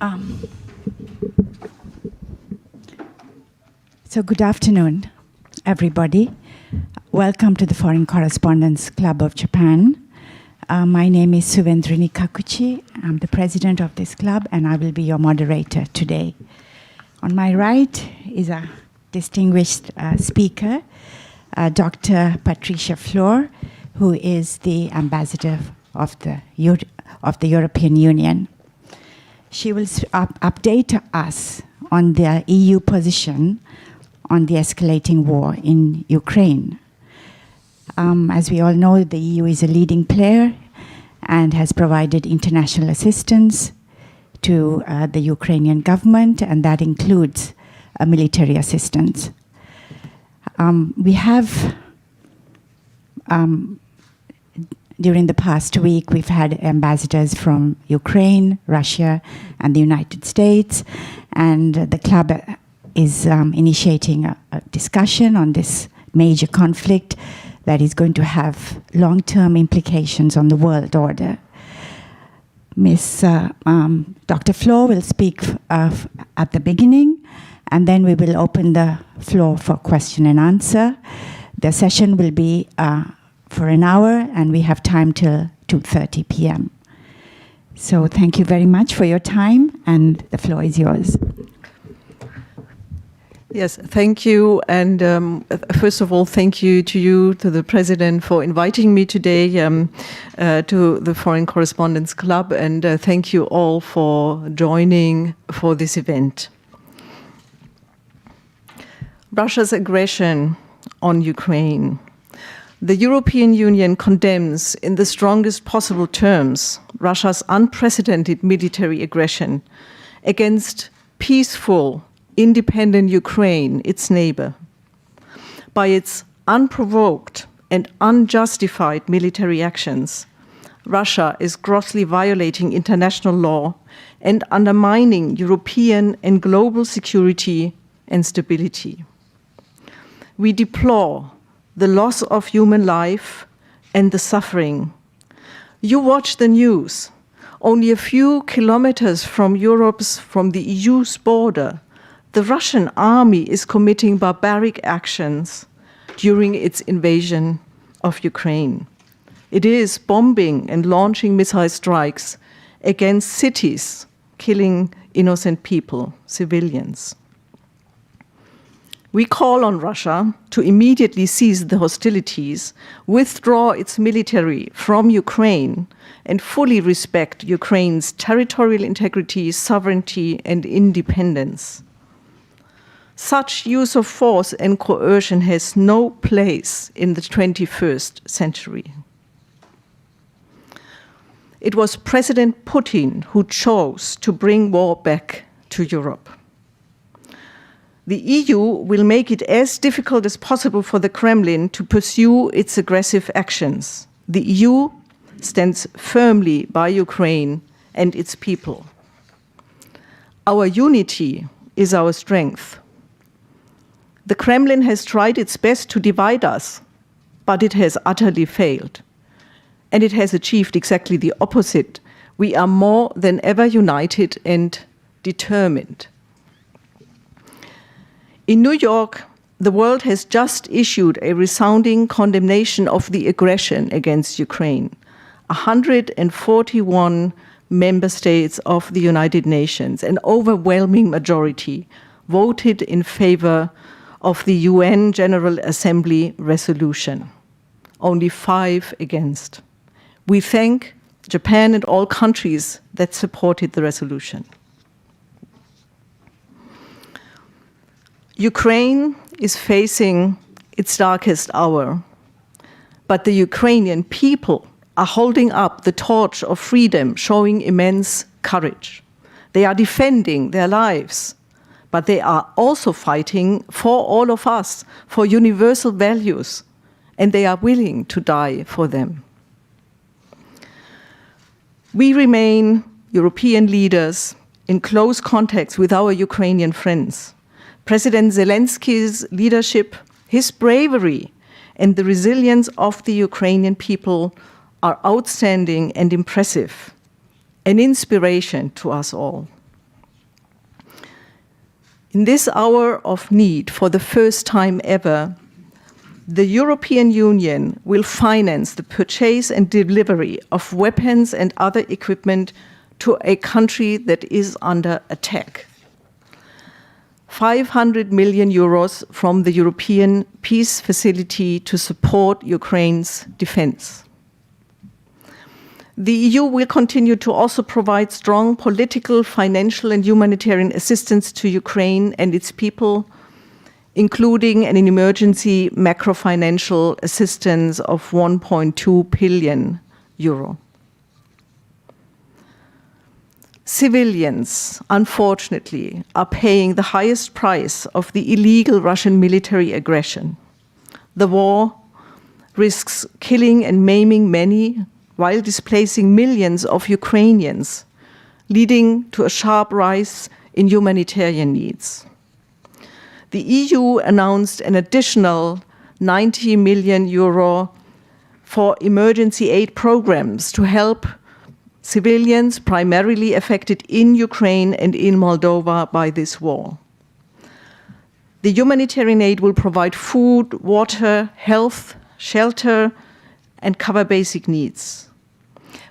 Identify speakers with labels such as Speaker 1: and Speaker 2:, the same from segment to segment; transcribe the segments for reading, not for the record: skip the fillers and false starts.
Speaker 1: So good afternoon, everybody. Welcome to the Foreign Correspondents Club of Japan. My name is Suvendrini Kakuchi. I'm the president of this club, and I will be your moderator today. On my right is a distinguished speaker, Dr. Patricia Flor, who is the ambassador of the European Union. She will update us on the EU position on the escalating war in Ukraine. As we all know, the EU is a leading player and has provided international assistance to the Ukrainian government, and that includes military assistance. We have, during the past week, we've had ambassadors from Ukraine, Russia, and the United States, and the club is initiating a discussion on this major conflict that is going to have long-term implications on the world order. Dr. Flor will speak at the beginning, and then we will open the floor for question and answer. The session will be for an hour, and we have time till 2:30 p.m. So thank you very much for your time, and the floor is yours.
Speaker 2: Yes, thank you. And first of all, thank you, to the President, for inviting me today to the Foreign Correspondents Club. And thank you all for joining for this event. Russia's aggression on Ukraine. The European Union condemns in the strongest possible terms Russia's unprecedented military aggression against peaceful, independent Ukraine, its neighbor. By its unprovoked and unjustified military actions, Russia is grossly violating international law and undermining European and global security and stability. We deplore the loss of human life and the suffering. You watch the news. Only a few kilometers from the EU's border, the Russian army is committing barbaric actions during its invasion of Ukraine. It is bombing and launching missile strikes against cities, killing innocent people, civilians. We call on Russia to immediately cease the hostilities, withdraw its military from Ukraine, and fully respect Ukraine's territorial integrity, sovereignty, and independence. Such use of force and coercion has no place in the 21st century. It was President Putin who chose to bring war back to Europe. The EU will make it as difficult as possible for the Kremlin to pursue its aggressive actions. The EU stands firmly by Ukraine and its people. Our unity is our strength. The Kremlin has tried its best to divide us, but it has utterly failed. And it has achieved exactly the opposite. We are more than ever united and determined. In New York, the world has just issued a resounding condemnation of the aggression against Ukraine. 141 member states of the United Nations, an overwhelming majority, voted in favor of the UN General Assembly resolution. Only 5 against. We thank Japan and all countries that supported the resolution. Ukraine is facing its darkest hour, but the Ukrainian people are holding up the torch of freedom, showing immense courage. They are defending their lives, but they are also fighting for all of us, for universal values, and they are willing to die for them. We remain European leaders in close contact with our Ukrainian friends. President Zelensky's leadership, his bravery, and the resilience of the Ukrainian people are outstanding and impressive, an inspiration to us all. In this hour of need, for the first time ever, the European Union will finance the purchase and delivery of weapons and other equipment to a country that is under attack. 500 million euros from the European Peace Facility to support Ukraine's defense. The EU will continue to also provide strong political, financial, and humanitarian assistance to Ukraine and its people, including an emergency macro-financial assistance of 1.2 billion euro. Civilians, unfortunately, are paying the highest price of the illegal Russian military aggression. The war risks killing and maiming many while displacing millions of Ukrainians, leading to a sharp rise in humanitarian needs. The EU announced an additional 90 million euro for emergency aid programs to help civilians primarily affected in Ukraine and in Moldova by this war. The humanitarian aid will provide food, water, health, shelter, and cover basic needs.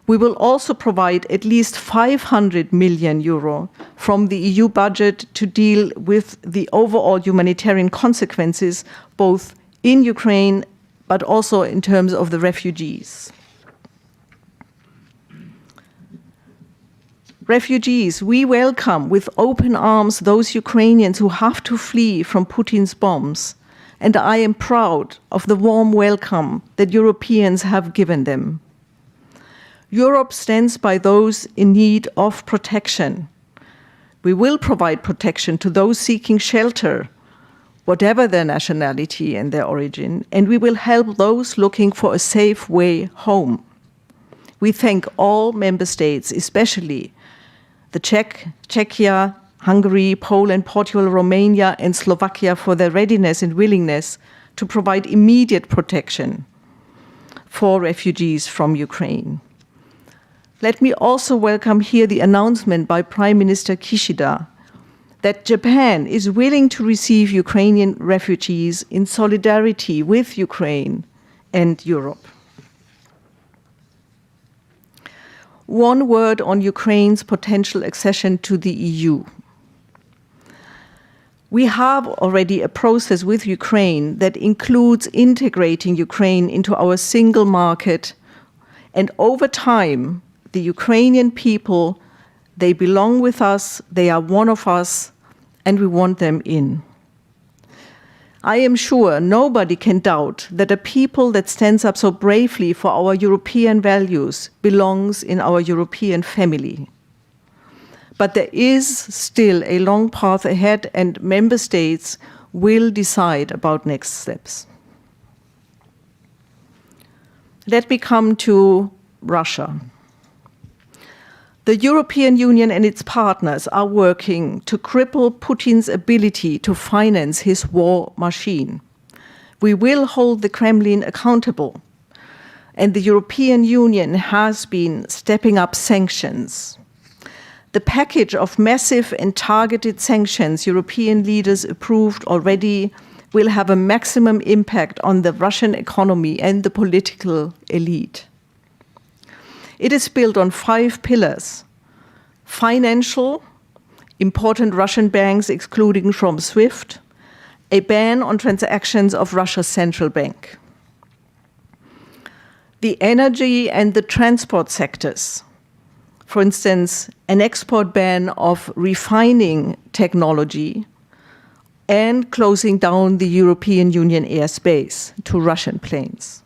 Speaker 2: We will also provide at least 500 million euro from the EU budget to deal with the overall humanitarian consequences, both in Ukraine, but also in terms of the refugees. Refugees, we welcome with open arms those Ukrainians who have to flee from Putin's bombs, and I am proud of the warm welcome that Europeans have given them. Europe stands by those in need of protection. We will provide protection to those seeking shelter, whatever their nationality and their origin, and we will help those looking for a safe way home. We thank all member states, especially the Czechia, Hungary, Poland, Portugal, Romania, and Slovakia for their readiness and willingness to provide immediate protection for refugees from Ukraine. Let me also welcome here the announcement by Prime Minister Kishida that Japan is willing to receive Ukrainian refugees in solidarity with Ukraine and Europe. One word on Ukraine's potential accession to the EU. We have already a process with Ukraine that includes integrating Ukraine into our single market, and over time, the Ukrainian people, they belong with us, they are one of us, and we want them in. I am sure nobody can doubt that a people that stands up so bravely for our European values belongs in our European family. But there is still a long path ahead, and member states will decide about next steps. Let me come to Russia. The European Union and its partners are working to cripple Putin's ability to finance his war machine. We will hold the Kremlin accountable, and the European Union has been stepping up sanctions. The package of massive and targeted sanctions European leaders approved already will have a maximum impact on the Russian economy and the political elite. It is built on 5 pillars: financial, important Russian banks excluding from SWIFT, a ban on transactions of Russia's central bank. The energy and the transport sectors, for instance, an export ban of refining technology and closing down the European Union airspace to Russian planes.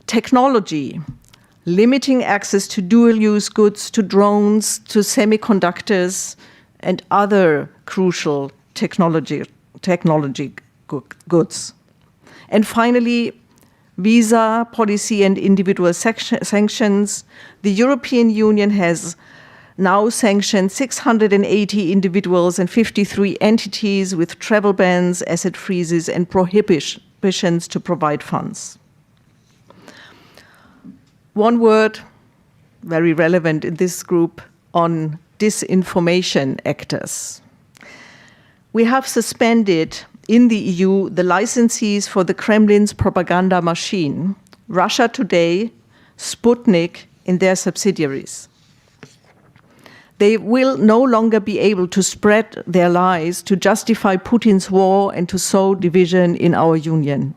Speaker 2: Technology, limiting access to dual-use goods, to drones, to semiconductors, and other crucial technology goods. And finally, visa policy and individual sanctions. The European Union has now sanctioned 680 individuals and 53 entities with travel bans, asset freezes, and prohibitions to provide funds. One word, very relevant in this group, on disinformation actors. We have suspended in the EU the licensees for the Kremlin's propaganda machine, Russia Today, Sputnik, and their subsidiaries. They will no longer be able to spread their lies to justify Putin's war and to sow division in our union.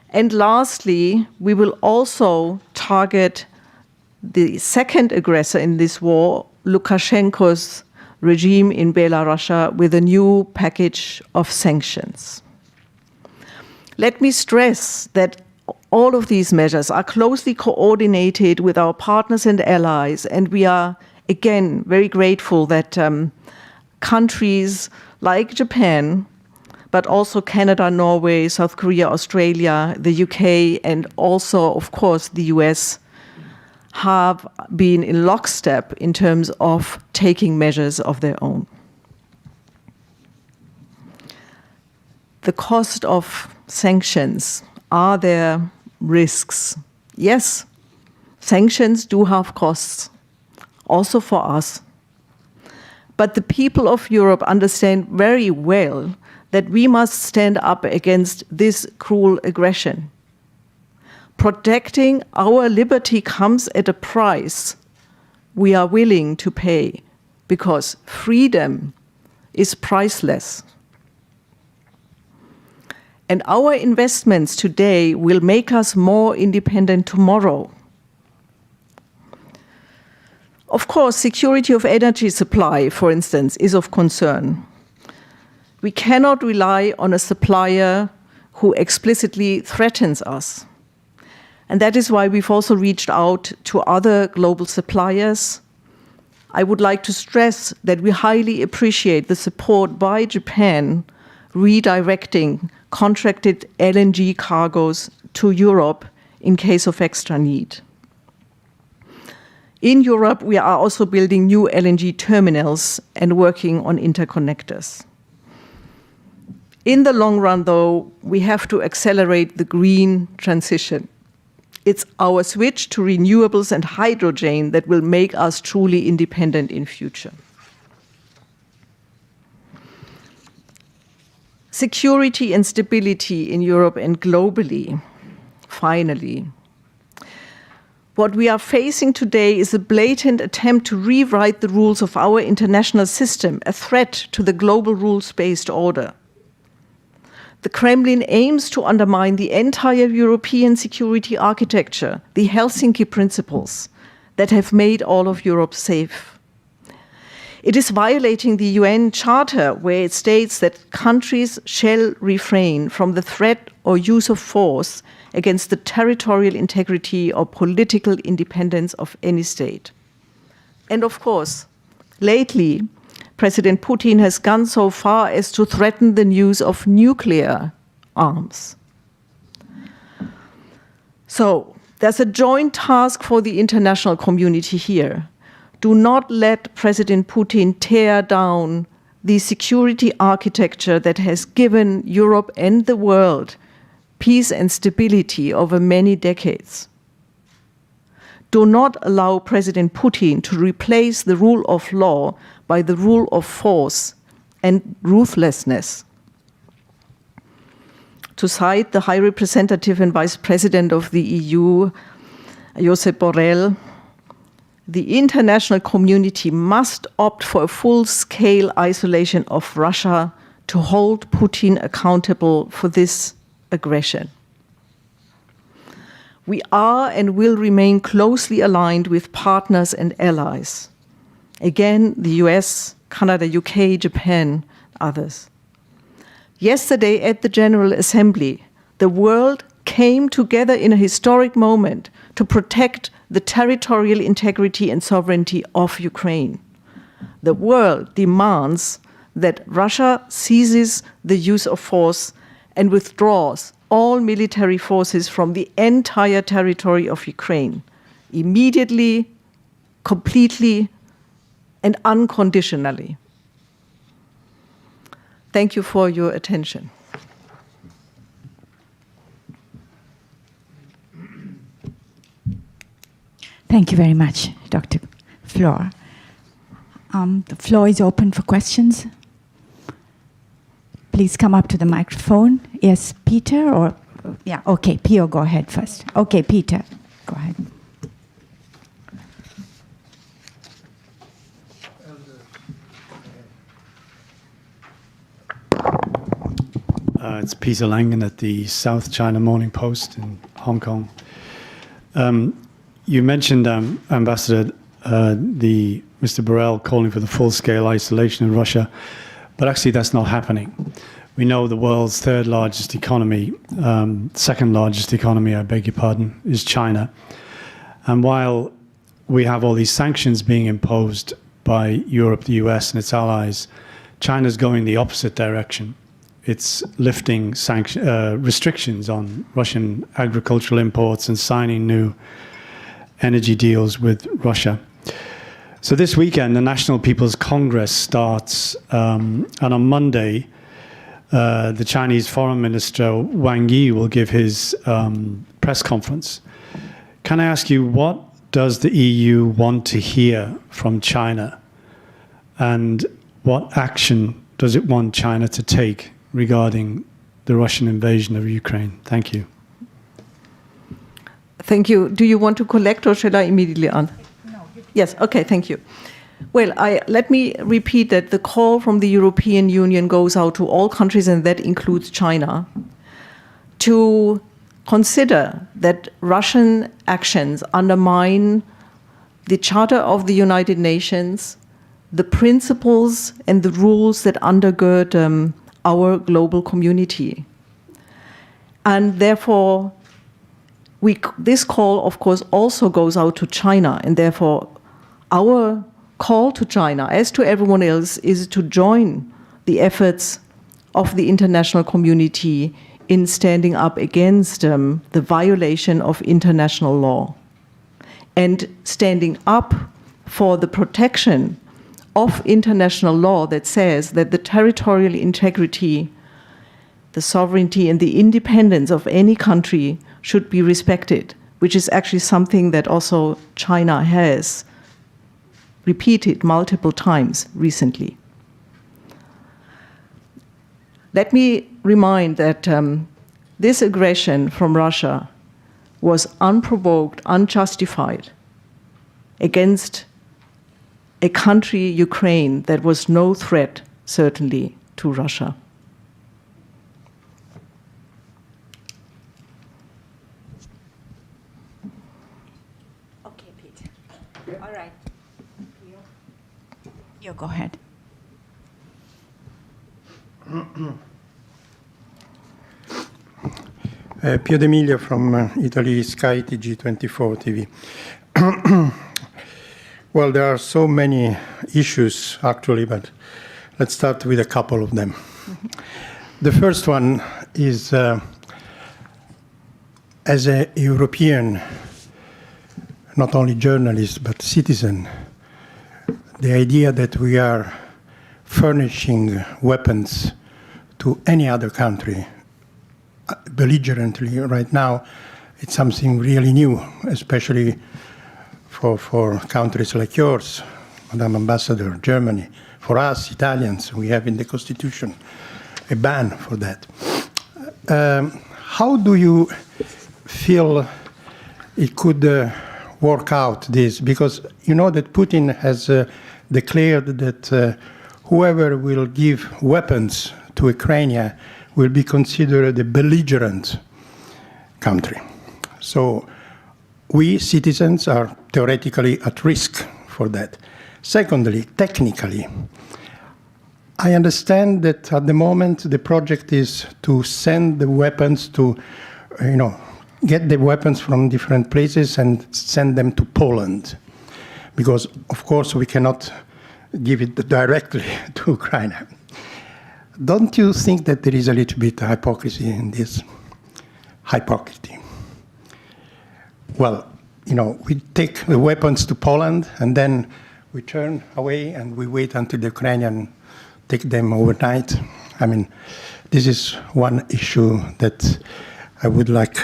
Speaker 2: And lastly, we will also target the second aggressor in this war, Lukashenko's regime in Belarus, with a new package of sanctions. Let me stress that all of these measures are closely coordinated with our partners and allies, and we are, again, very grateful that countries like Japan, but also Canada, Norway, South Korea, Australia, the UK, and also, of course, the US, have been in lockstep in terms of taking measures of their own. The cost of sanctions. Are there risks? Yes, sanctions do have costs, also for us. But the people of Europe understand very well that we must stand up against this cruel aggression. Protecting our liberty comes at a price we are willing to pay, because freedom is priceless. And our investments today will make us more independent tomorrow. Of course, security of energy supply, for instance, is of concern. We cannot rely on a supplier who explicitly threatens us. And that is why we've also reached out to other global suppliers. I would like to stress that we highly appreciate the support by Japan redirecting contracted LNG cargoes to Europe in case of extra need. In Europe, we are also building new LNG terminals and working on interconnectors. In the long run, though, we have to accelerate the green transition. It's our switch to renewables and hydrogen that will make us truly independent in future. Security and stability in Europe and globally, finally. What we are facing today is a blatant attempt to rewrite the rules of our international system, a threat to the global rules-based order. The Kremlin aims to undermine the entire European security architecture, the Helsinki principles that have made all of Europe safe. It is violating the UN Charter, where it states that countries shall refrain from the threat or use of force against the territorial integrity or political independence of any state. And of course, lately, President Putin has gone so far as to threaten the use of nuclear arms. So there's a joint task for the international community here. Do not let President Putin tear down the security architecture that has given Europe and the world peace and stability over many decades. Do not allow President Putin to replace the rule of law by the rule of force and ruthlessness. To cite the High Representative and Vice President of the EU, Josep Borrell, the international community must opt for a full-scale isolation of Russia to hold Putin accountable for this aggression. We are and will remain closely aligned with partners and allies. Again, the US, Canada, UK, Japan, others. Yesterday at the General Assembly, the world came together in a historic moment to protect the territorial integrity and sovereignty of Ukraine. The world demands that Russia ceases the use of force and withdraws all military forces from the entire territory of Ukraine, immediately, completely, and unconditionally. Thank you for your attention.
Speaker 1: Thank you very much, Dr. Flor. The floor is open for questions. please come up to the microphone. Yes, Peter, or yeah, okay, Pio, go ahead first. Okay, Peter, go ahead.
Speaker 3: It's Peter Langen at the South China Morning Post in Hong Kong. You mentioned, Ambassador, Mr. Borrell calling for the full-scale isolation of Russia, but actually that's not happening. We know the world's third largest economy, second largest economy, I beg your pardon, is China. And while we have all these sanctions being imposed by Europe, the US, and its allies, China's going the opposite direction. It's lifting restrictions on Russian agricultural imports and signing new energy deals with Russia. So this weekend, the National People's Congress starts, and on Monday, the Chinese Foreign Minister Wang Yi will give his press conference. Can I ask you, what does the EU want to hear from China? And what action does it want China to take regarding the Russian invasion of Ukraine? Thank you.
Speaker 2: Thank you. Do you want to collect, or shall I immediately answer? No. Yes, okay, thank you. Well, let me repeat that the call from the European Union goes out to all countries, and that includes China, to consider that Russian actions undermine the Charter of the United Nations, the principles and the rules that undergird our global community. And therefore, this call, of course, also goes out to China, and therefore our call to China, as to everyone else, is to join the efforts of the international community in standing up against the violation of international law and standing up for the protection of international law that says that the territorial integrity, the sovereignty, and the independence of any country should be respected, which is actually something that also China has repeated multiple times recently. Let me remind that this aggression from Russia was unprovoked, unjustified, against a country, Ukraine, that was no threat, certainly, to Russia.
Speaker 1: Okay, Peter. All right. You go ahead.
Speaker 4: Pio D'Emilia from Italy, Sky TG24 TV. Well, there are so many issues, actually, but let's start with a couple of them. The first one is, as a European, not only journalist, but citizen, the idea that we are furnishing weapons to any other country belligerently right now, it's something really new, especially for countries like yours, Madam Ambassador, Germany. For us, Italians, we have in the Constitution a ban for that. How do you feel it could work out this? Because you know that Putin has declared that whoever will give weapons to Ukraine will be considered a belligerent country. So we citizens are theoretically at risk for that. Secondly, technically, I understand that at the moment the project is to send the weapons to, get the weapons from different places and send them to Poland. Because, of course, we cannot give it directly to Ukraine. Don't you think that there is a little bit of hypocrisy in this? Hypocrisy. Well, we take the weapons to Poland and then we turn away and we wait until the Ukrainians take them overnight. I mean, this is one issue that I would like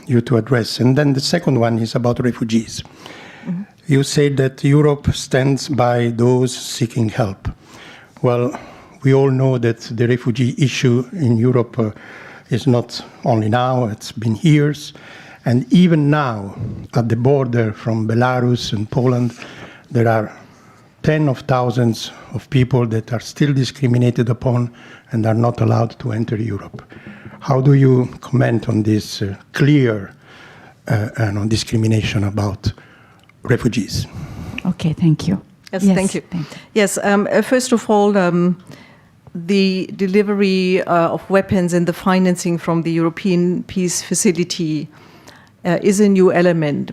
Speaker 4: you to address. And then the second one is about refugees. Mm-hmm. You say that Europe stands by those seeking help. Well, we all know that the refugee issue in Europe is not only now, it's been years. And even now, at the border from Belarus and Poland, there are tens of thousands of people that are still discriminated upon and are not allowed to enter Europe. How do you comment on this clear discrimination about refugees?
Speaker 1: Okay, thank you.
Speaker 2: Yes, thank you. Yes, first of all, the delivery of weapons and the financing from the European Peace Facility is a new element.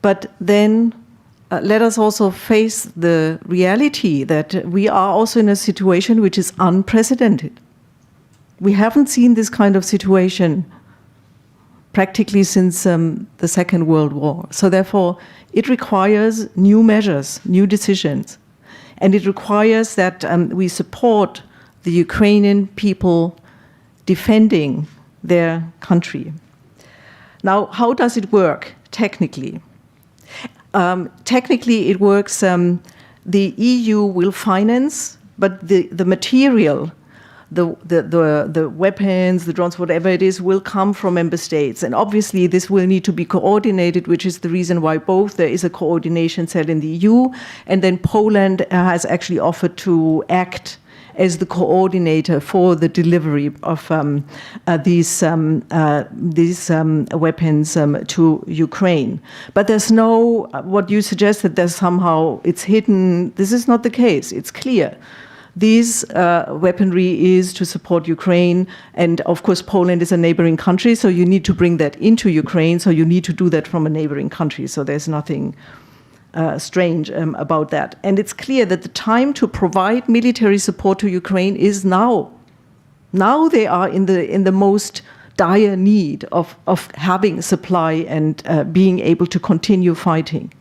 Speaker 2: But then let us also face the reality that we are also in a situation which is unprecedented. We haven't seen this kind of situation practically since the Second World War. So therefore, it requires new measures, new decisions. And it requires that we support the Ukrainian people defending their country. Now, how does it work technically? Technically, it works, the EU will finance, but the material, the weapons, the drones, whatever it is, will come from member states. And obviously, this will need to be coordinated, which is the reason why both there is a coordination cell in the EU, and then Poland has actually offered to act as the coordinator for the delivery of these weapons to Ukraine. But there's no, what you suggest that there's somehow, it's hidden. This is not the case. It's clear. These weaponry is to support Ukraine, and of course Poland is a neighboring country, so you need to bring that into Ukraine, so you need to do that from a neighboring country, so there's nothing strange about that. And it's clear that the time to provide military support to Ukraine is now. Now they are in the most dire need of having supply and being able to continue fighting.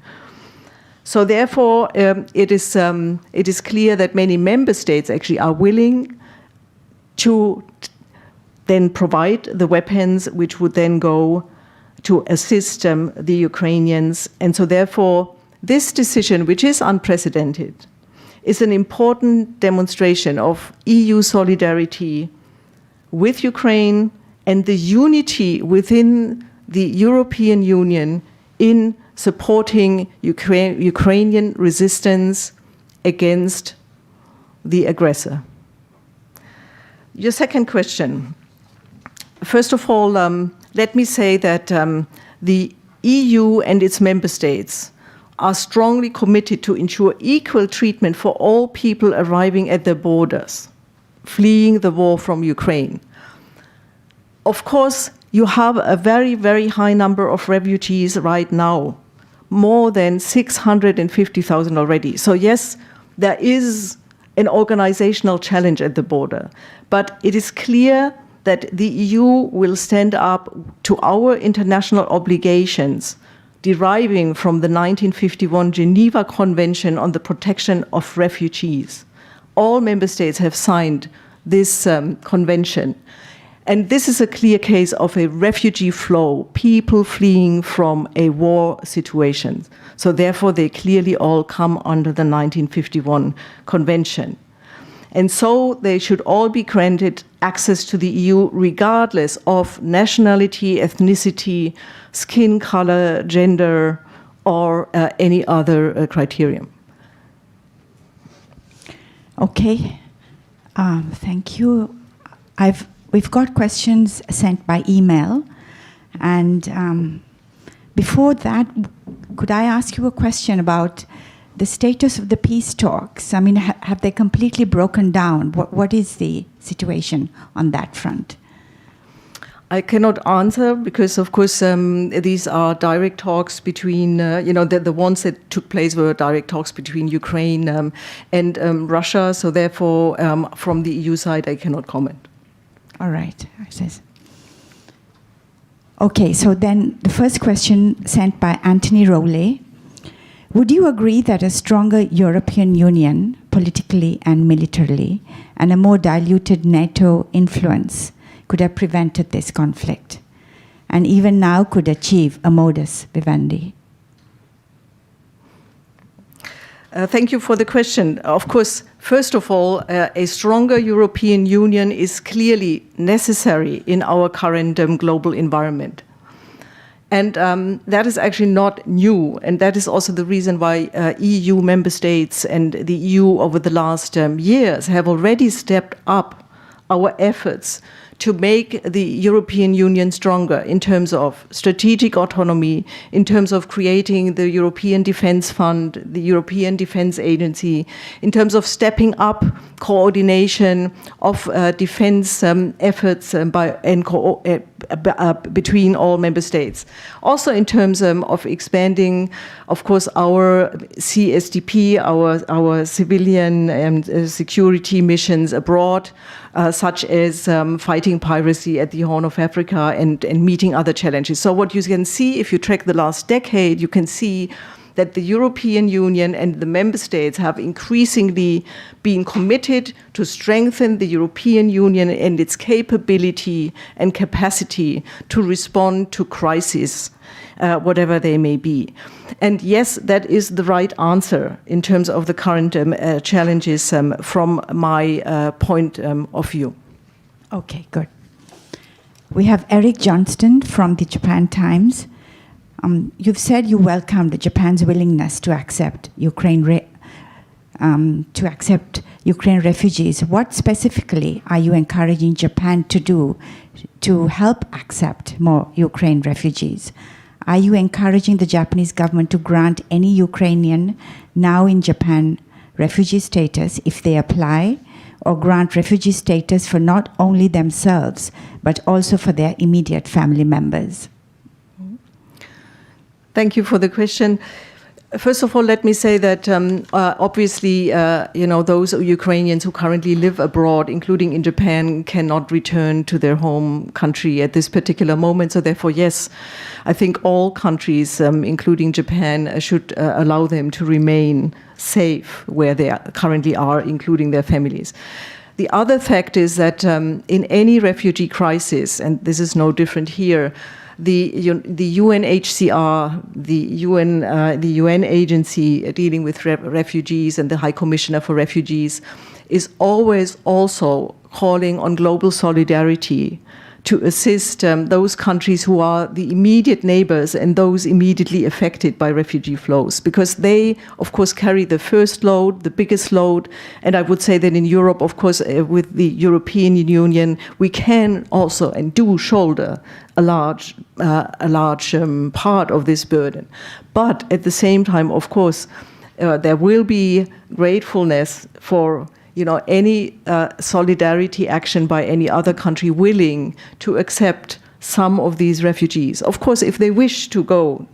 Speaker 2: So therefore, it is clear that many member states actually are willing to then provide the weapons which would then go to assist the Ukrainians. And so therefore, this decision, which is unprecedented, is an important demonstration of EU solidarity with Ukraine and the unity within the European Union in supporting Ukrainian resistance against the aggressor. Your second question. First of all, let me say that the EU and its member states are strongly committed to ensure equal treatment for all people arriving at their borders, fleeing the war from Ukraine. Of course, you have a very, very high number of refugees right now, more than 650,000 already. So yes, there is an organizational challenge at the border, but it is clear that the EU will stand up to our international obligations deriving from the 1951 Geneva Convention on the Protection of Refugees. All member states have signed this convention. And this is a clear case of a refugee flow, people fleeing from a war situation. So therefore, they clearly all come under the 1951 convention. And so they should all be granted access to the EU regardless of nationality, ethnicity, skin color, gender, or any other criterion.
Speaker 1: Okay, thank you. We've got questions sent by email, and before that, could I ask you a question about the status of the peace talks? I mean, have they completely broken down? What is the situation on that front?
Speaker 2: I cannot answer because, of course, these are direct talks between, the ones that took place were direct talks between Ukraine and Russia. So therefore, from the EU side, I cannot comment.
Speaker 1: All right. Okay, so then the first question sent by Anthony Rowley. Would you agree that a stronger European Union, politically and militarily, and a more diluted NATO influence could have prevented this conflict, and even now could achieve a modus vivendi?
Speaker 2: Thank you for the question. Of course, First of all, a stronger European Union is clearly necessary in our current global environment. And that is actually not new. And that is also the reason why EU member states and the EU over the last years have already stepped up our efforts to make the European Union stronger in terms of strategic autonomy, in terms of creating the European Defence Fund, the European Defence Agency, in terms of stepping up coordination of defence efforts between all member states. Also in terms of expanding, of course, our CSDP, our civilian and security missions abroad, such as fighting piracy at the Horn of Africa and meeting other challenges. So what you can see, if you track the last decade, you can see that the European Union and the member states have increasingly been committed to strengthen the European Union and its capability and capacity to respond to crises, whatever they may be. And yes, that is the right answer in terms of the current challenges from my point of view.
Speaker 1: Okay, good. We have Eric Johnston from the Japan Times. You've said you welcome Japan's willingness to accept Ukraine refugees. What specifically are you encouraging Japan to do to help accept more Ukraine refugees? Are you encouraging the Japanese government to grant any Ukrainian now in Japan refugee status if they apply, or grant refugee status for not only themselves but also for their immediate family members?
Speaker 2: Thank you for the question. First of all, let me say that obviously, those Ukrainians who currently live abroad, including in Japan, cannot return to their home country at this particular moment. So therefore, yes, I think all countries, including Japan, should allow them to remain safe where they currently are, including their families. The other fact is that in any refugee crisis, and this is no different here, the UNHCR, the UN agency dealing with refugees, and the High Commissioner for Refugees is always also calling on global solidarity to assist those countries who are the immediate neighbors and those immediately affected by refugee flows, because they, of course, carry the first load, the biggest load. And I would say that in Europe, of course, with the European Union, we can also and do shoulder a large part of this burden. But at the same time, of course, there will be gratefulness for any solidarity action by any other country willing to accept some of these refugees. Of course, if they wish to go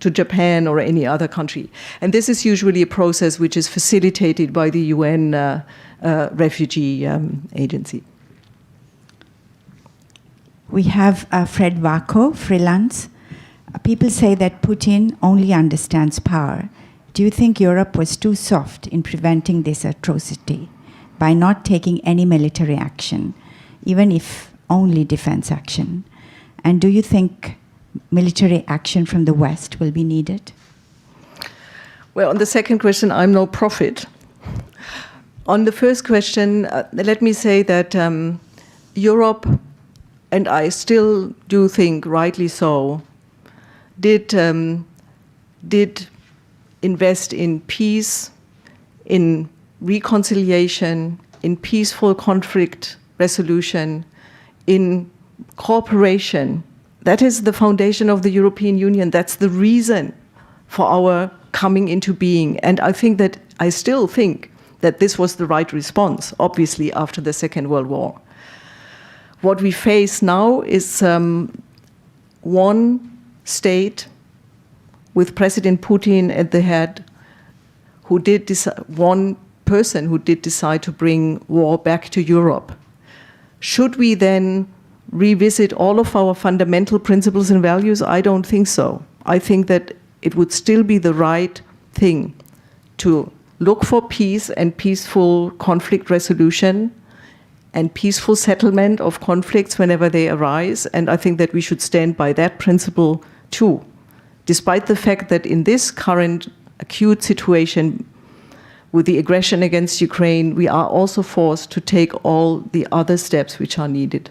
Speaker 2: to Japan or any other country. And this is usually a process which is facilitated by the UN Refugee Agency.
Speaker 1: We have Fred Wako, freelance. People say that Putin only understands power. Do you think Europe was too soft in preventing this atrocity by not taking any military action, even if only defense action? And do you think military action from the West will be needed?
Speaker 2: Well, on the second question, I'm no prophet. On the first question, let me say that Europe, and I still do think rightly so, did invest in peace, in reconciliation, in peaceful conflict resolution, in cooperation. That is the foundation of the European Union. That's the reason for our coming into being. And I still think that this was the right response, obviously, after the Second World War. What we face now is one state with President Putin at the head, one person who did decide to bring war back to Europe. Should we then revisit all of our fundamental principles and values? I don't think so. I think that it would still be the right thing to look for peace and peaceful conflict resolution and peaceful settlement of conflicts whenever they arise. And I think that we should stand by that principle too, despite the fact that in this current acute situation, with the aggression against Ukraine, we are also forced to take all the other steps which are needed.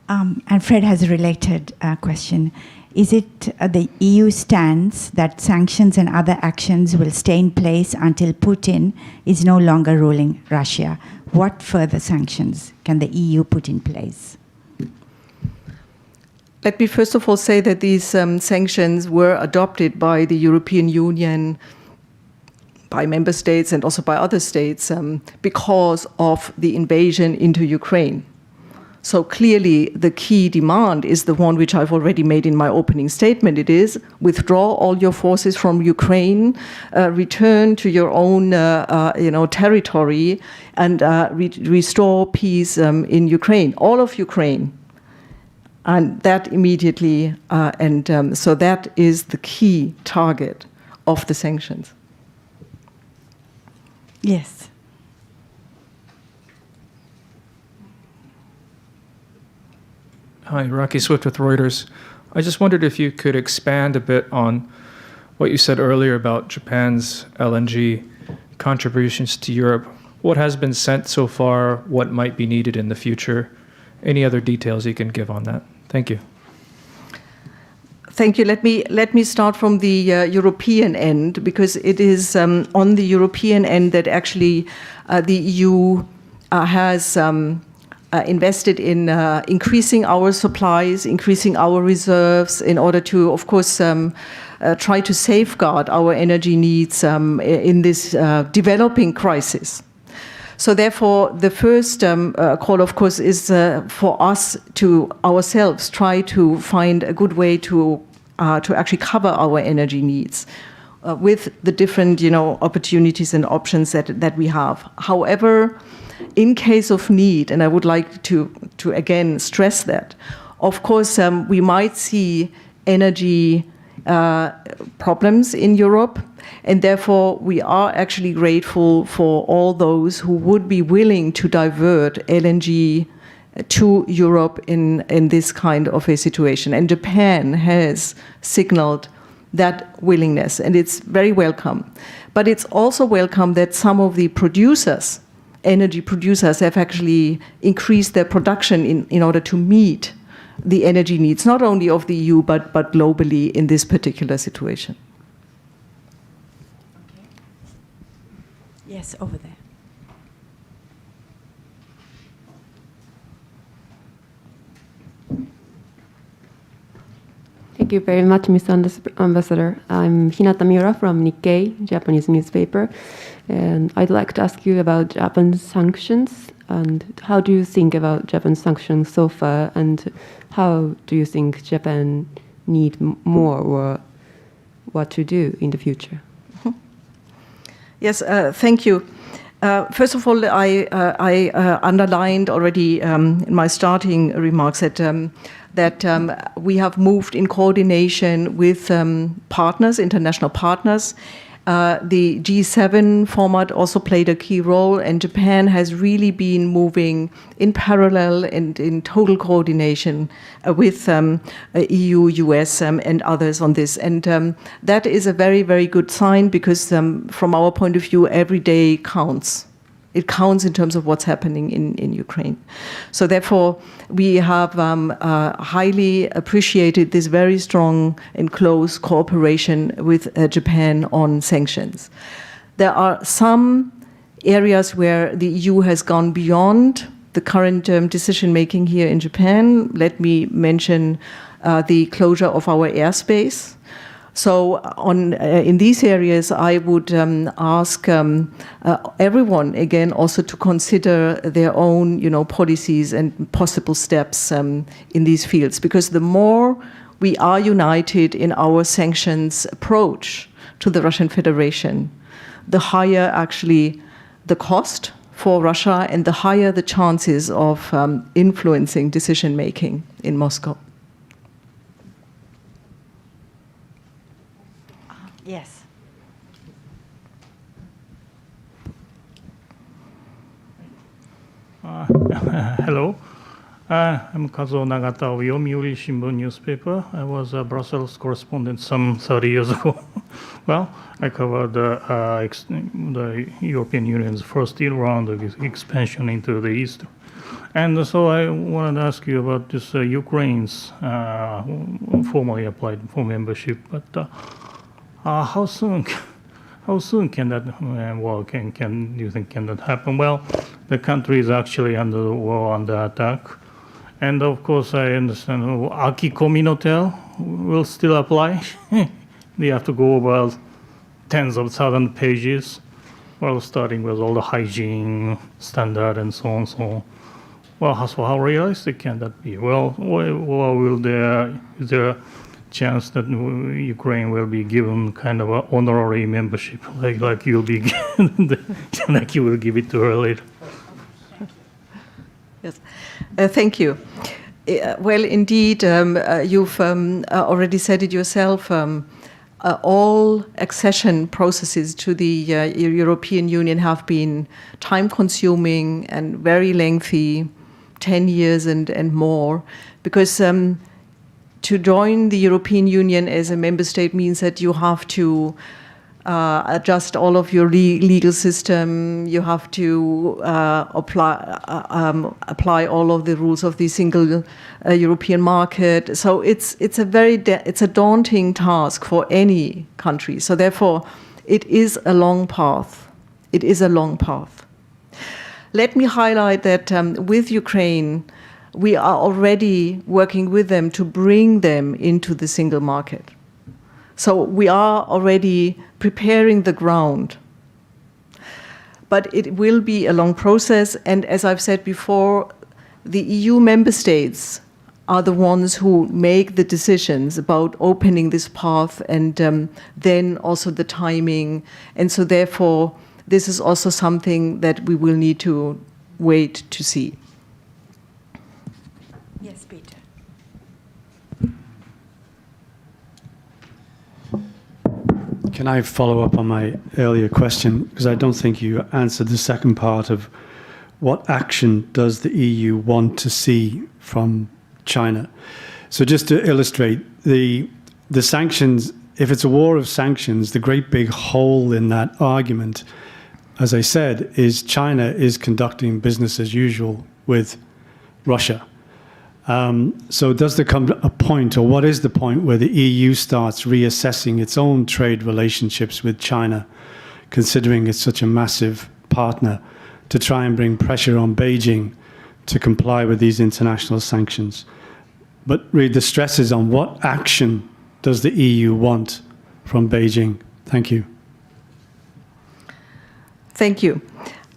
Speaker 1: And Fred has a related question. Is it the EU stance that sanctions and other actions will stay in place until Putin is no longer ruling Russia? What further sanctions can the EU put in place?
Speaker 2: Let me first of all say that these sanctions were adopted by the European Union, by member states and also by other states because of the invasion into Ukraine. So clearly the key demand is the one which I've already made in my opening statement. It is withdraw all your forces from Ukraine, return to your own territory, and restore peace in Ukraine, all of Ukraine. And that immediately, so that is the key target of the sanctions.
Speaker 1: Yes.
Speaker 5: Hi, Rocky Swift with Reuters. I just wondered if you could expand a bit on what you said earlier about Japan's LNG contributions to Europe. What has been sent so far? What might be needed in the future? Any other details you can give on that? Thank you.
Speaker 2: Thank you. Let me start from the European end, because it is on the European end that actually the EU has invested in increasing our supplies, increasing our reserves in order to, of course, try to safeguard our energy needs in this developing crisis. So therefore, the first call, of course, is for us to ourselves try to find a good way to actually cover our energy needs with the different, opportunities and options that we have. However, in case of need, and I would like to again stress that, of course, we might see energy problems in Europe, and therefore we are actually grateful for all those who would be willing to divert LNG to Europe in this kind of a situation. And Japan has signaled that willingness, and it's very welcome. But it's also welcome that some of the producers, energy producers, have actually increased their production in order to meet the energy needs, not only of the EU, but globally in this particular situation.
Speaker 1: Okay. Yes, over there.
Speaker 6: Thank you very much, Mr. Ambassador. I'm Hinata Miura from Nikkei, Japanese newspaper. And I'd like to ask you about Japan's sanctions. And how do you think about Japan's sanctions so far? And how do you think Japan need more, or what to do in the future?
Speaker 2: Yes, thank you. First of all, I underlined already in my starting remarks that we have moved in coordination with partners, international partners. The G7 format also played a key role, and Japan has really been moving in parallel and in total coordination with EU, US, and others on this. And that is a very, very good sign, because from our point of view, every day counts. It counts in terms of what's happening in Ukraine. So therefore, we have highly appreciated this very strong and close cooperation with Japan on sanctions. There are some areas where the EU has gone beyond the current decision-making here in Japan. Let me mention the closure of our airspace. So in these areas, I would ask everyone, again, also to consider their own, policies and possible steps in these fields. Because the more we are united in our sanctions approach to the Russian Federation, the higher actually the cost for Russia and the higher the chances of influencing decision-making in Moscow.
Speaker 1: Yes.
Speaker 7: Hello. I'm Kazuo Nagata of Yomiuri Shimbun newspaper. I was a Brussels correspondent some 30 years ago. Well, I covered the European Union's first round of expansion into the east. And so I wanted to ask you about this Ukraine's formally applied for membership. But how soon can that can you think can that happen? Well, the country is actually under the war, under attack. And of course, I understand acquis communautaire will still apply. They have to go about tens of thousands of pages, well, starting with all the hygiene standard and so on. So, well, so how realistic can that be? Well, is there a chance that Ukraine will be given kind of an honorary membership, like you'll be, like you will give it to her later?
Speaker 2: Yes, thank you. Well, indeed, you've already said it yourself. All accession processes to the European Union have been time-consuming and very lengthy, 10 years and more, because to join the European Union as a member state means that you have to adjust all of your legal system. You have to apply all of the rules of the single European market. So it's a daunting task for any country. So therefore, it is a long path. It is a long path. Let me highlight that with Ukraine, we are already working with them to bring them into the single market. So we are already preparing the ground. But it will be a long process, and as I've said before, the EU member states are the ones who make the decisions about opening this path and then also the timing. And so therefore, this is also something that we will need to wait to see.
Speaker 1: Yes, Peter.
Speaker 3: Can I follow up on my earlier question? Because I don't think you answered the second part of what action does the EU want to see from China? So just to illustrate, the sanctions, if it's a war of sanctions, the great big hole in that argument, as I said, is China is conducting business as usual with Russia. So does there come a point, or what is the point, where the EU starts reassessing its own trade relationships with China, considering it's such a massive partner, to try and bring pressure on Beijing to comply with these international sanctions? But really the stress is on what action does the EU want from Beijing? Thank you.
Speaker 2: Thank you.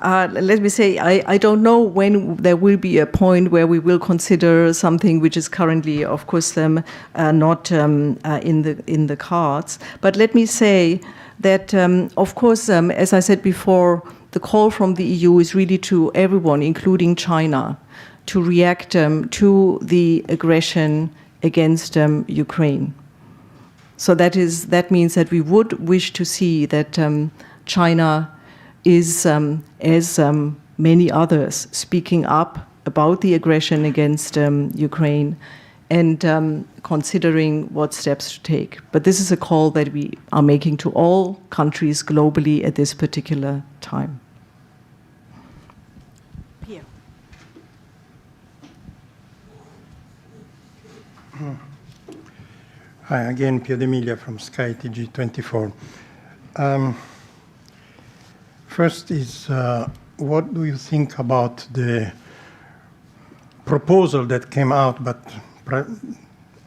Speaker 2: Let me say, I don't know when there will be a point where we will consider something which is currently, of course, not in the cards. But let me say that, of course, as I said before, the call from the EU is really to everyone, including China, to react to the aggression against Ukraine. So that means that we would wish to see that China is, as many others, speaking up about the aggression against Ukraine and considering what steps to take. But this is a call that we are making to all countries globally at this particular time.
Speaker 1: Pierre.
Speaker 4: Hi, again, Pier D'Emilia from Sky TG24. First is, what do you think about the proposal that came out, but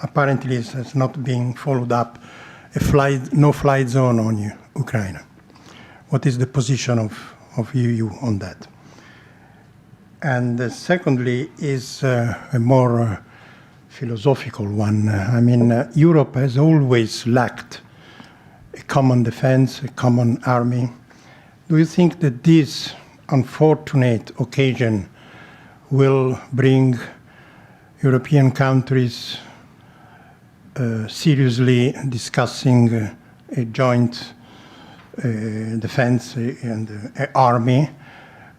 Speaker 4: apparently has not been followed up, a no-fly zone on Ukraine? What is the position of EU on that? And secondly is a more philosophical one. I mean, Europe has always lacked a common defense, a common army. Do you think that this unfortunate occasion will bring European countries seriously discussing a joint defense and army,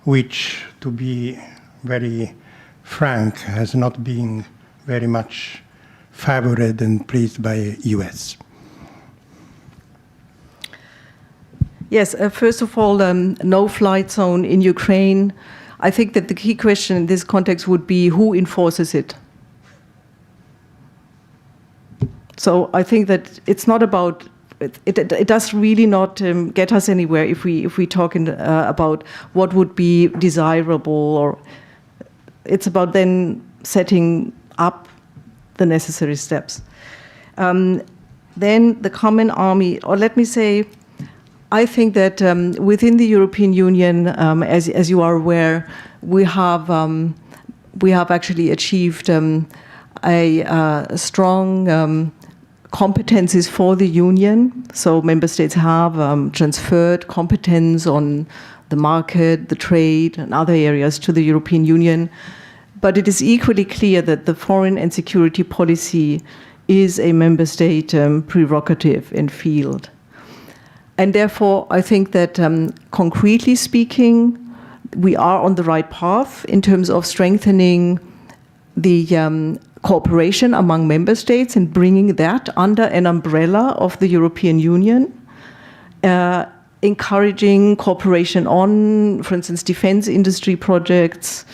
Speaker 4: which, to be very frank, has not been very much favored and pleased by US?
Speaker 2: Yes, first of all, no-flight zone in Ukraine. I think that the key question in this context would be who enforces it. So I think that it's not about it does really not get us anywhere if we talk about what would be desirable, or it's about then setting up the necessary steps. Then the common army, or let me say, I think that within the European Union, as you are aware, we have actually achieved a strong competencies for the Union. So member states have transferred competence on the market, the trade, and other areas to the European Union. But it is equally clear that the foreign and security policy is a member state prerogative and field. And therefore, I think that concretely speaking, we are on the right path in terms of strengthening the cooperation among member states and bringing that under an umbrella of the European Union, encouraging cooperation on, for instance, defense industry projects,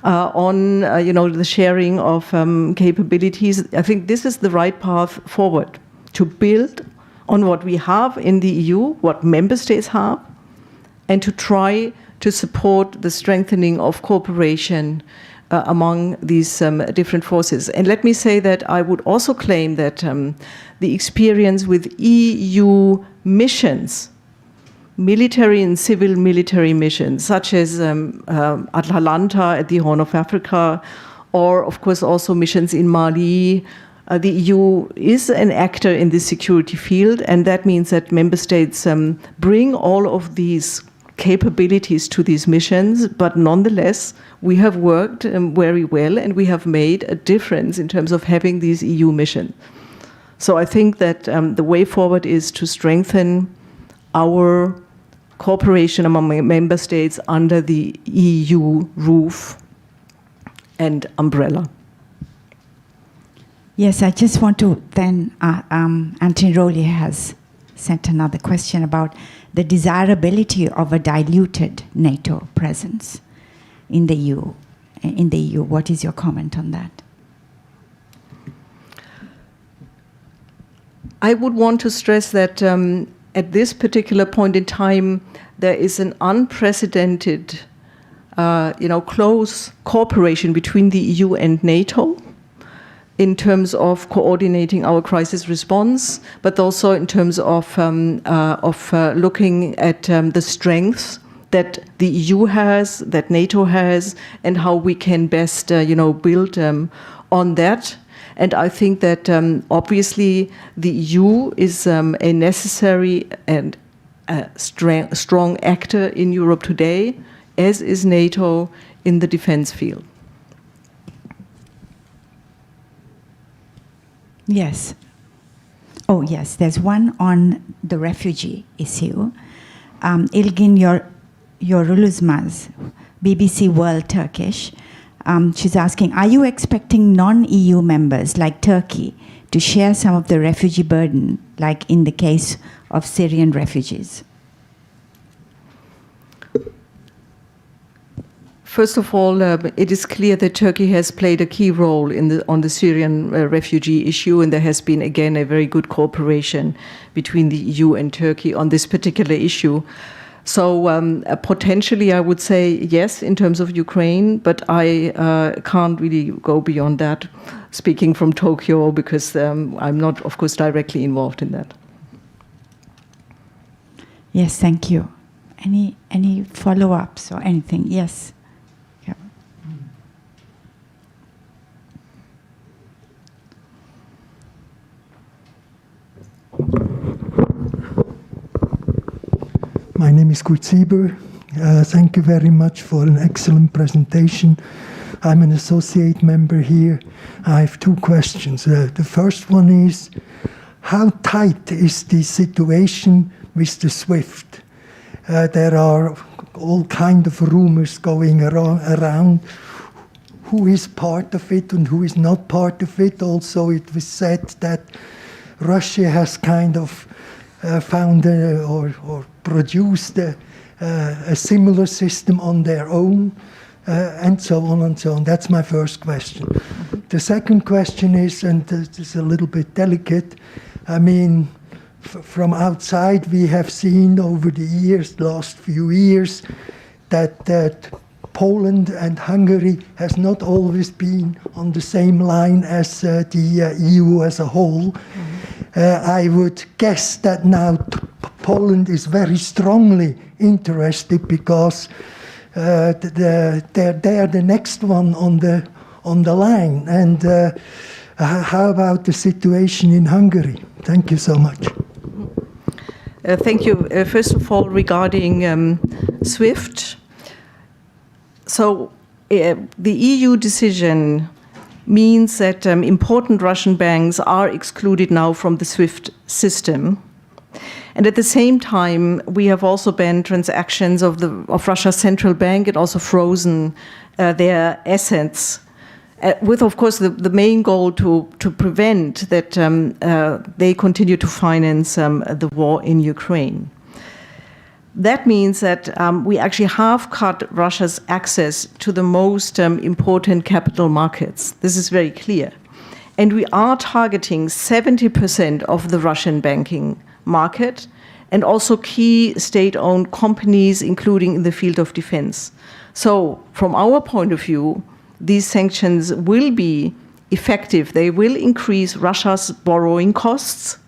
Speaker 2: on the sharing of capabilities. I think this is the right path forward, to build on what we have in the EU, what member states have, and to try to support the strengthening of cooperation among these different forces. And let me say that I would also claim that the experience with EU missions, military and civil military missions, such as Atalanta at the Horn of Africa, or of course also missions in Mali, the EU is an actor in the security field, and that means that member states bring all of these capabilities to these missions, but nonetheless, we have worked very well, and we have made a difference in terms of having these EU missions. So I think that the way forward is to strengthen our cooperation among member states under the EU roof and umbrella.
Speaker 1: Yes, I just want to then, Anthony Rowley has sent another question about the desirability of a diluted NATO presence in the EU. What is your comment on that?
Speaker 2: I would want to stress that at this particular point in time, there is an unprecedented, close cooperation between the EU and NATO in terms of coordinating our crisis response, but also in terms of looking at the strengths that the EU has, that NATO has, and how we can best, build on that. And I think that obviously the EU is a necessary and strong actor in Europe today, as is NATO in the defense field.
Speaker 1: Yes. Oh, yes. There's one on the refugee issue. Ilgin Yoruluzmaz, BBC World Turkish. She's asking, are you expecting non-EU members like Turkey to share some of the refugee burden, like in the case of Syrian refugees?
Speaker 2: First of all, it is clear that Turkey has played a key role on the Syrian refugee issue, and there has been, again, a very good cooperation between the EU and Turkey on this particular issue. So potentially, I would say yes in terms of Ukraine, but I can't really go beyond that, speaking from Tokyo, because I'm not, of course, directly involved in that.
Speaker 1: Yes, thank you. Any follow-ups or anything? Yes. Yeah.
Speaker 8: My name is Kurt Sieber. Thank you very much for an excellent presentation. I'm an associate member here. I have two questions. The first one is, how tight is the situation with the SWIFT? There are all kind of rumors going around who is part of it and who is not part of it. Also, it was said that Russia has kind of found or produced a similar system on their own, and so on and so on. That's my first question. The second question is, and this is a little bit delicate, I mean, from outside we have seen over the years, last few years, that Poland and Hungary has not always been on the same line as the EU as a whole. I would guess that now Poland is very strongly interested because they're the next one on the line. And how about the situation in Hungary? Thank you so much.
Speaker 2: Thank you. First of all, regarding SWIFT, so the EU decision means that important Russian banks are excluded now from the SWIFT system. And at the same time, we have also banned transactions of Russia's central bank and also frozen their assets, with, of course, the main goal to prevent that they continue to finance the war in Ukraine. That means that we actually have cut Russia's access to the most important capital markets. This is very clear. And we are targeting 70% of the Russian banking market and also key state-owned companies, including in the field of defense. So from our point of view, these sanctions will be effective. They will increase Russia's borrowing costs.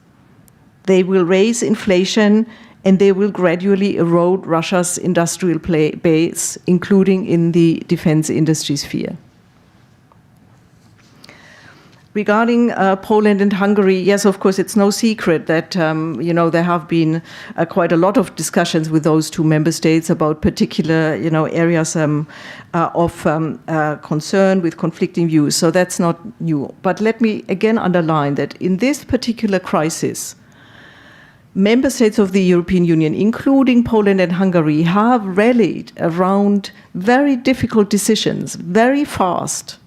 Speaker 2: They will raise inflation, and they will gradually erode Russia's industrial base, including in the defense industry sphere. Regarding Poland and Hungary, yes, of course, it's no secret that there have been quite a lot of discussions with those two member states about particular areas of concern with conflicting views. So that's not new. But let me again underline that in this particular crisis, member states of the European Union, including Poland and Hungary, have rallied around very difficult decisions very fast.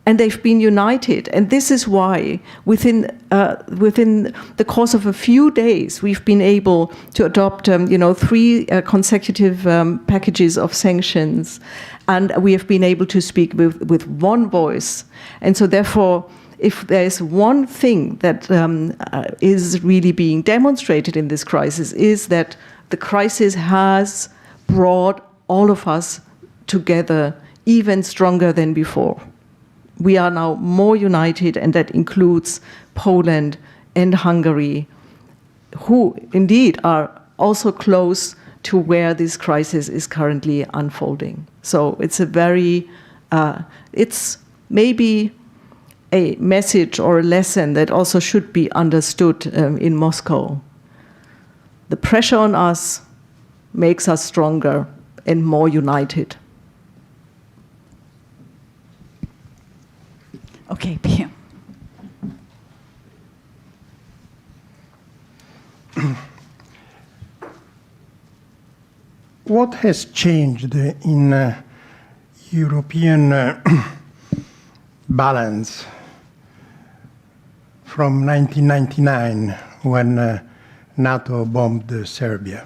Speaker 2: And they've been united. And this is why within the course of a few days, we've been able to adopt 3 consecutive packages of sanctions. And we have been able to speak with one voice. And so therefore, if there's one thing that is really being demonstrated in this crisis, is that the crisis has brought all of us together even stronger than before. We are now more united, and that includes Poland and Hungary, who indeed are also close to where this crisis is currently unfolding. So it's it's maybe a message or a lesson that also should be understood in Moscow. The pressure on us makes us stronger and more united.
Speaker 1: Okay, Pia.
Speaker 4: What has changed in European balance from 1999 when NATO bombed Serbia?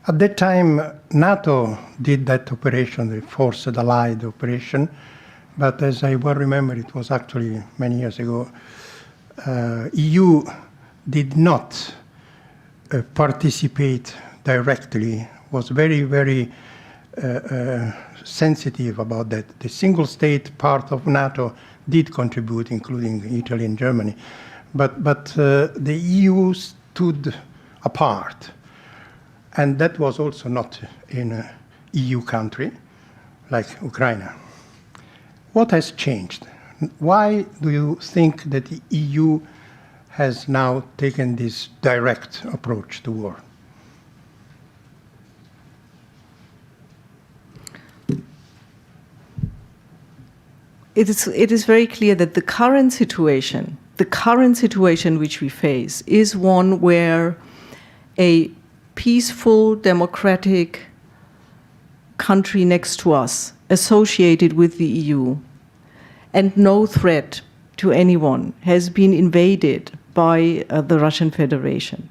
Speaker 4: At that time, NATO did that operation, the Forced Allied operation, but as I well remember, it was actually many years ago, EU did not participate directly, was very, very sensitive about that. The single state part of NATO did contribute, including Italy and Germany, but the EU stood apart. And that was also not in an EU country like Ukraine. What has changed? Why do you think that the EU has now taken this direct approach to war?
Speaker 2: It is very clear that the current situation which we face is one where a peaceful, democratic country next to us, associated with the EU, and no threat to anyone, has been invaded by the Russian Federation.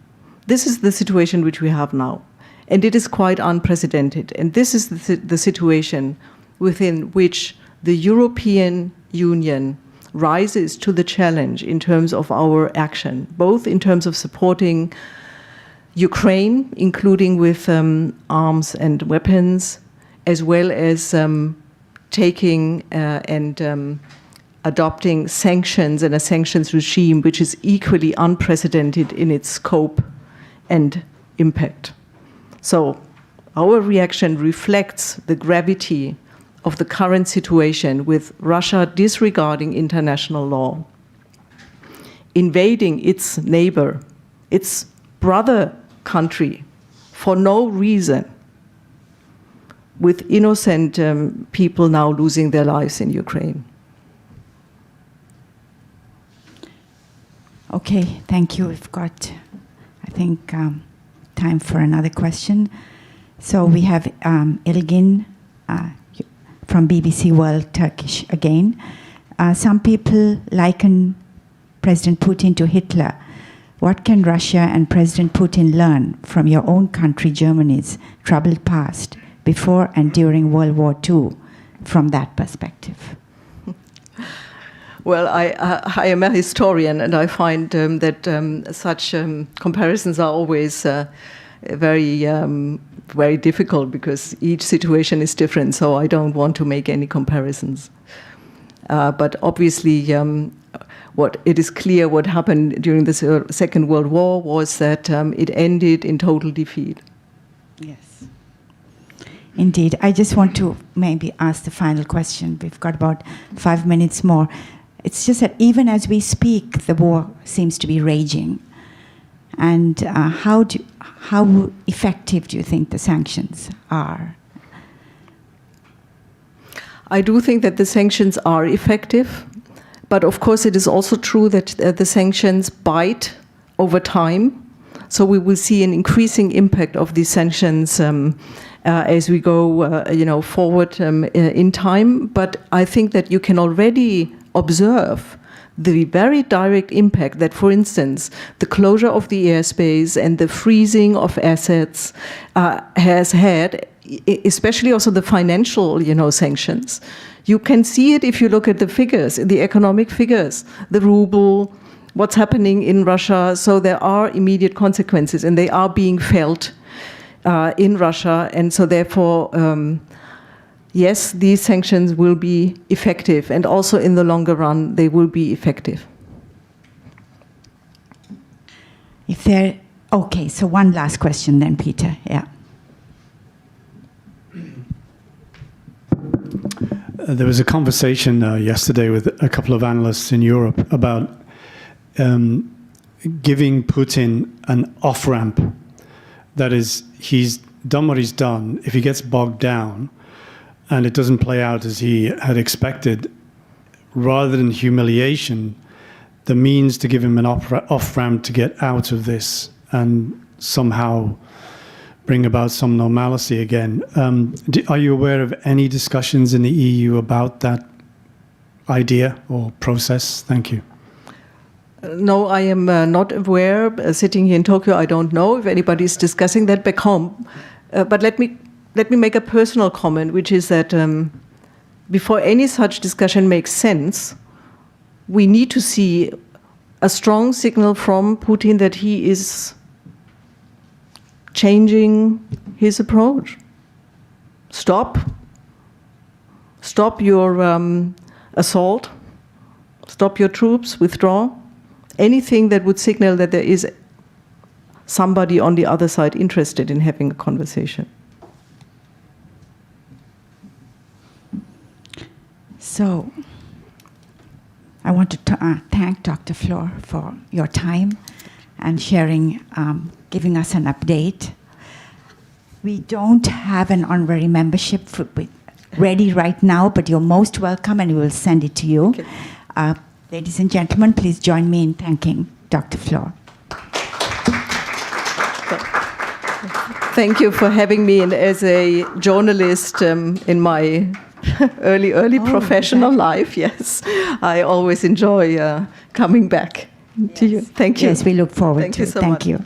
Speaker 2: This is the situation which we have now, and it is quite unprecedented. And this is the situation within which the European Union rises to the challenge in terms of our action, both in terms of supporting Ukraine, including with arms and weapons, as well as taking and adopting sanctions and a sanctions regime which is equally unprecedented in its scope and impact. So our reaction reflects the gravity of the current situation with Russia disregarding international law, invading its neighbor, its brother country, for no reason, with innocent people now losing their lives in Ukraine.
Speaker 1: Okay, thank you. We've got, I think, time for another question. So we have Ilgin from BBC World Turkish again. Some people liken President Putin to Hitler. What can Russia and President Putin learn from your own country, Germany's troubled past, before and during World War II, from that perspective?
Speaker 2: Well, I am a historian, and I find that such comparisons are always very difficult, because each situation is different, so I don't want to make any comparisons. But obviously, it is clear what happened during the Second World War was that it ended in total defeat.
Speaker 1: Yes. Indeed. I just want to maybe ask the final question. We've got about 5 minutes more. It's just that even as we speak, the war seems to be raging. And how effective do you think the sanctions are?
Speaker 2: I do think that the sanctions are effective, but of course it is also true that the sanctions bite over time. So we will see an increasing impact of these sanctions as we go, forward in time. But I think that you can already observe the very direct impact that, for instance, the closure of the airspace and the freezing of assets has had, especially also the financial, sanctions. You can see it if you look at the figures, the economic figures, the ruble, what's happening in Russia. So there are immediate consequences, and they are being felt in Russia. And so therefore, yes, these sanctions will be effective, and also in the longer run, they will be effective.
Speaker 1: Okay, so one last question then, Peter. Yeah.
Speaker 3: There was a conversation yesterday with a couple of analysts in Europe about giving Putin an off-ramp. That is, he's done what he's done. If he gets bogged down and it doesn't play out as he had expected, rather than humiliation, the means to give him an off-ramp to get out of this and somehow bring about some normalcy again. Are you aware of any discussions in the EU about that idea or process? Thank you.
Speaker 2: No, I am not aware. Sitting here in Tokyo, I don't know if anybody is discussing that back home. But let me make a personal comment, which is that before any such discussion makes sense, we need to see a strong signal from Putin that he is changing his approach. Stop your assault. Stop your troops. Withdraw. Anything that would signal that there is somebody on the other side interested in having a conversation.
Speaker 1: So, I want to thank Dr. Flor for your time and sharing, giving us an update. We don't have an honorary membership ready right now, but you're most welcome, and we will send it to you. Okay. Ladies and gentlemen, please join me in thanking Dr. Flor.
Speaker 2: Thank you for having me as a journalist in my early professional life. Yes, I always enjoy coming back.
Speaker 6: to you.
Speaker 2: Thank you.
Speaker 1: Yes, we look forward
Speaker 2: Thank
Speaker 1: to
Speaker 2: you
Speaker 1: it.
Speaker 2: so
Speaker 1: Thank
Speaker 2: much.
Speaker 1: you.